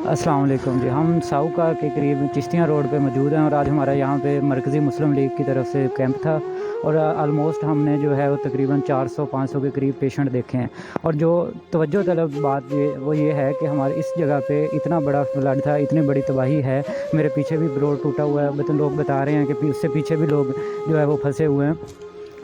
अस्सलाम वालेकुम जी। हम साउका के करीब चिश्तियाँ रोड पे मौजूद हैं और आज हमारा यहाँ पे मरकज़ी मुस्लिम लीग की तरफ से कैंप था और आलमोस्ट हमने जो है वो तकरीबन 400-500 के करीब पेशेंट देखे हैं। और जो तवज्जो तलब बात वो ये है कि हमारे इस जगह पे इतना बड़ा फ्लड था, इतनी बड़ी तबाही है। मेरे पीछे भी रोड टूटा हुआ है, लोग बता रहे हैं कि उससे पीछे भी लोग जो है वो फंसे हुए हैं।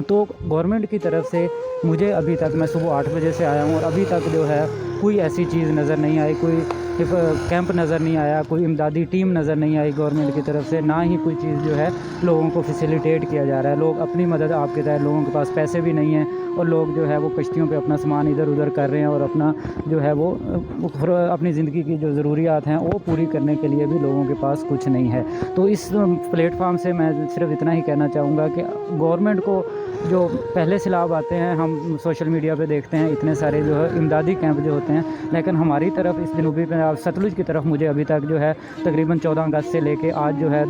तो गवर्नमेंट की तरफ से मुझे अभी तक, मैं सुबह 8 बजे से आया हूँ और अभी तक जो है कोई ऐसी चीज़ नज़र नहीं आई, कोई कैंप नज़र नहीं आया, कोई इमदादी टीम नज़र नहीं आई गवर्नमेंट की तरफ से, ना ही कोई चीज़ जो है लोगों को फैसिलिटेट किया जा रहा है। लोग अपनी मदद आपके तहत, लोगों के पास पैसे भी नहीं हैं और लोग जो है वो कश्तियों पे अपना सामान इधर उधर कर रहे हैं और अपना जो है वो अपनी ज़िंदगी की जो ज़रूरियात हैं वो पूरी करने के लिए भी लोगों के पास कुछ नहीं है। तो इस प्लेटफार्म से मैं सिर्फ इतना ही कहना चाहूँगा कि गवर्नमेंट को जो पहले सैलाब आते हैं, हम सोशल मीडिया पे देखते हैं इतने सारे जो है इमदादी कैंप जो होते हैं, लेकिन हमारी तरफ इस जनूबी पंजाब सतलुज की तरफ मुझे अभी तक जो है तकरीबन 14 अगस्त से लेके आज जो है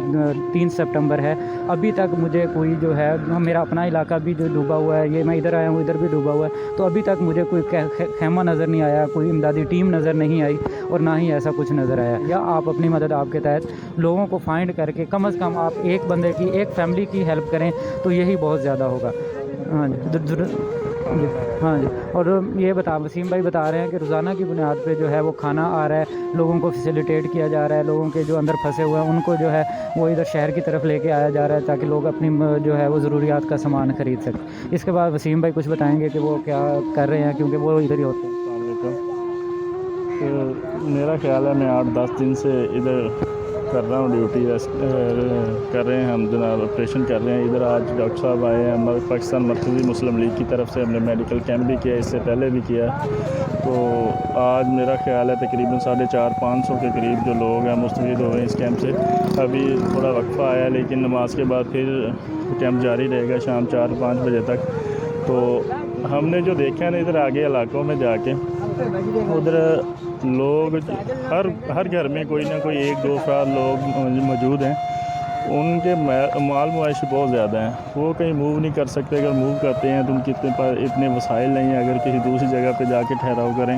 3 सितंबर है, अभी तक मुझे कोई जो है, मेरा अपना इलाका भी जो डूबा हुआ है, ये मैं इधर आया हूँ, इधर भी डूबा हुआ है, तो अभी तक मुझे कोई खैमा नज़र नहीं आया, कोई इमदादी टीम नज़र नहीं आई और ना ही ऐसा कुछ नज़र आया। या आप अपनी मदद आपके तहत लोगों को फाइंड करके कम अज़ कम आप एक बंदे की, एक फैमिली की हेल्प करें तो यही बहुत ज़्यादा होगा। हाँ जी, हाँ जी। और ये वसीम भाई बता रहे हैं कि रोज़ाना की बुनियाद पे जो है वो खाना आ रहा है, लोगों को फैसिलिटेट किया जा रहा है, लोगों के जो अंदर फंसे हुए हैं उनको जो है वो इधर शहर की तरफ लेके आया जा रहा है ताकि लोग अपनी जो है वो ज़रूरियात का सामान ख़रीद सकें। इसके बाद वसीम भाई कुछ बताएंगे कि वो क्या कर रहे हैं, क्योंकि वो इधर ही होते हैं। तो मेरा ख्याल है मैं 8-10 दिन से इधर कर रहा हूँ ड्यूटी, कर रहे हैं हम जनाब, ऑपरेशन कर रहे हैं इधर। आज डॉक्टर साहब आए हैं, पाकिस्तान मरकज़ी मुस्लिम लीग की तरफ से हमने मेडिकल कैंप भी किया, इससे पहले भी किया। तो आज मेरा ख्याल है तकरीबन 450-500 के करीब जो लोग हैं मुस्तफ़ीद हुए इस कैंप से। अभी थोड़ा वक्फ़ा आया लेकिन नमाज के बाद फिर कैंप जारी रहेगा शाम 4-5 बजे तक। तो हमने जो देखा है ना इधर आगे इलाकों में जाके, उधर लोग हर घर में कोई ना कोई 1-2 अफराद लोग मौजूद हैं, उनके माल मुआशी बहुत ज़्यादा हैं, वो कहीं मूव नहीं कर सकते। अगर मूव करते हैं तो उनके इतने वसाइल नहीं हैं, अगर किसी दूसरी जगह पे जाके ठहराव करें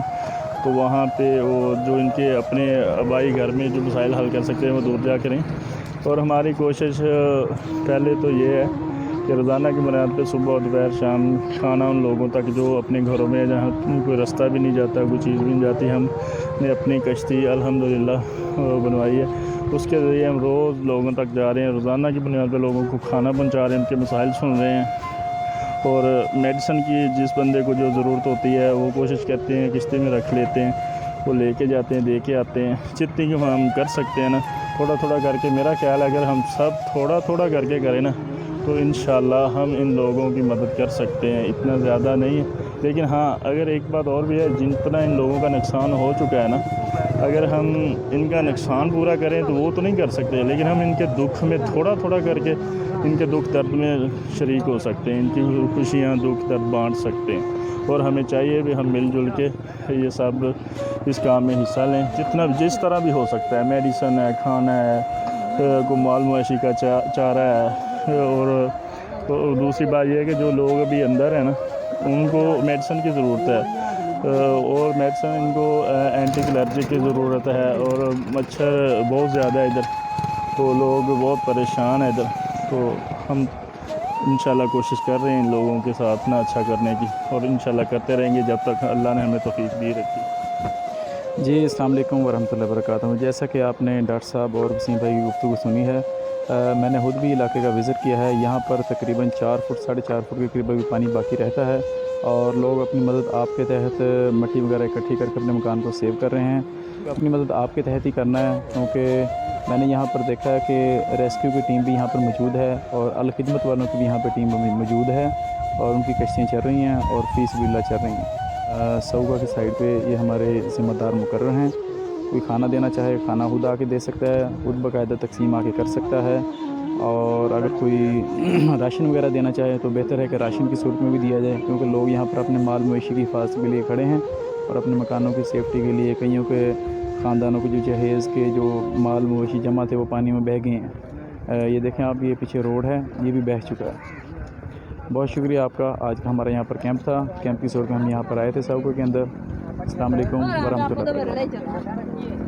तो वहाँ पे वो जो इनके अपने आबाई घर में जो वसाइल हल कर सकते हैं वो दूर जा करें। और हमारी कोशिश पहले तो ये है कि रोज़ाना की बुनियाद पे सुबह दोपहर शाम खाना उन लोगों तक जो अपने घरों में जहाँ कोई रास्ता भी नहीं जाता, कोई चीज़ भी नहीं जाती, हमने अपनी कश्ती अल्हम्दुलिल्लाह बनवाई है, उसके ज़रिए हम रोज़ लोगों तक जा रहे हैं। रोज़ाना की बुनियाद पे लोगों को खाना पहुँचा रहे हैं, उनके मसाइल सुन रहे हैं और मेडिसिन की जिस बंदे को जो ज़रूरत होती है वो कोशिश करते हैं किश्ती में रख लेते हैं, वो लेके जाते हैं, दे के आते हैं। जितनी कि हम कर सकते हैं ना, थोड़ा थोड़ा करके, मेरा ख्याल है अगर हम सब थोड़ा थोड़ा करके करें ना तो इंशाल्लाह हम इन लोगों की मदद कर सकते हैं। इतना ज़्यादा नहीं है, लेकिन हाँ अगर एक बात और भी है, जितना इन लोगों का नुकसान हो चुका है ना, अगर हम इनका नुकसान पूरा करें तो वो तो नहीं कर सकते, लेकिन हम इनके दुख में थोड़ा थोड़ा करके इनके दुख दर्द में शरीक हो सकते हैं, इनकी खुशियाँ दुख दर्द बांट सकते हैं। और हमें चाहिए भी हम मिलजुल के ये सब इस काम में हिस्सा लें, जिस तरह भी हो सकता है। मेडिसन है, खाना है, को माल मवेशी का चारा है। और दूसरी बात यह है कि जो लोग अभी अंदर हैं ना, उनको मेडिसिन की ज़रूरत है और मेडिसिन इनको एंटी एलर्जिक की ज़रूरत है और मच्छर बहुत ज़्यादा है इधर, तो लोग बहुत परेशान हैं इधर। तो हम इंशाल्लाह कोशिश कर रहे हैं इन लोगों के साथ ना अच्छा करने की, और इंशाल्लाह करते रहेंगे जब तक अल्लाह ने हमें तौफीक दी रखी। जी अस्सलाम वालेकुम वरहमतुल्लाहि वबरकातुहू। जैसा कि आपने डॉक्टर साहब और वसीम भाई की गुफ्तगू सुनी है, मैंने खुद भी इलाके का विज़िट किया है। यहाँ पर तकरीबन 4 फुट 4.5 फुट के करीब अभी पानी बाकी रहता है और लोग अपनी मदद आपके तहत मिट्टी वगैरह इकट्ठी करके अपने मकान को सेव कर रहे हैं। अपनी मदद आपके तहत ही करना है, क्योंकि मैंने यहाँ पर देखा है कि रेस्क्यू की टीम भी यहाँ पर मौजूद है और अल खिदमत वालों की भी यहाँ पर टीम मौजूद है और उनकी कश्तियाँ चल रही हैं और फीसबिल्लाह चल रही हैं। सऊगा की साइड पे ये हमारे ज़िम्मेदार मुकर्रर हैं। कोई खाना देना चाहे खाना खुद आके दे सकता है, खुद बाकायदा तकसीम आके कर सकता है। और अगर कोई राशन वगैरह देना चाहे तो बेहतर है कि राशन की सूरत में भी दिया जाए, क्योंकि लोग यहाँ पर अपने माल मवेशी की हिफाजत के लिए खड़े हैं और अपने मकानों की सेफ्टी के लिए। कईयों के ख़ानदानों के जो जहेज़ के जो माल मवेशी जमा थे वो पानी में बह गए हैं। ये देखें आप, ये पीछे रोड है, ये भी बह चुका है। बहुत शुक्रिया आपका। आज का हमारा यहाँ पर कैंप था, कैंप की सूरत में हम यहाँ पर आए थे साउको के अंदर। अस्सलाम वालेकुम वरहमतुल्लाहि वबरकातुहू।